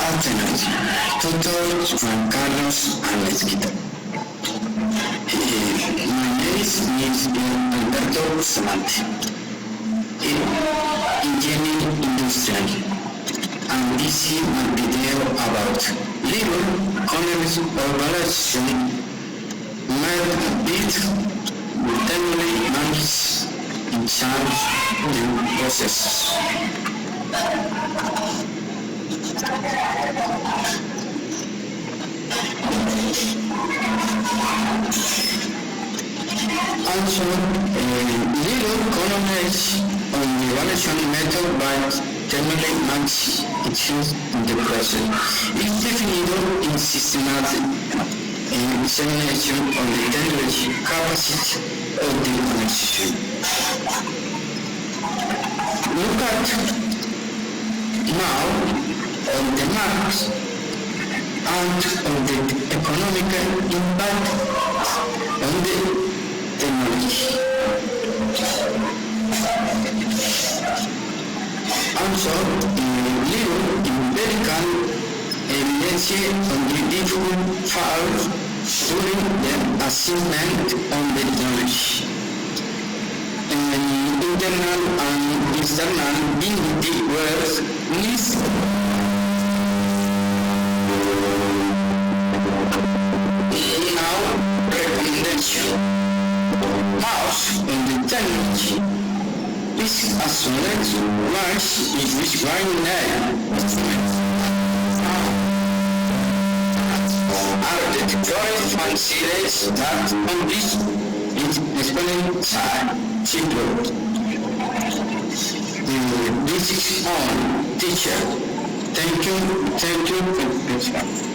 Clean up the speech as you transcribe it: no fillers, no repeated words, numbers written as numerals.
Athens, Tutor Juan Carlos Almezquita. My name is Alberto Bustamante, engineering industrial, and this is my video about labor economics organization made with technically managed in charge the process. Also, little economics on the evaluation method by terminally match issues in the process is definido in systematic examination of the technology capacity of the organization. Look at now on the marks and on the economic impact on the technology. Also, little empirical evidence on the different files during the assessment on the knowledge. Internal and external dignity words needs now recommendation. Mouse on the technology is a select large in which one name are the deployed considers that on this exponent side simple. This is on teacher. Thank you for listening.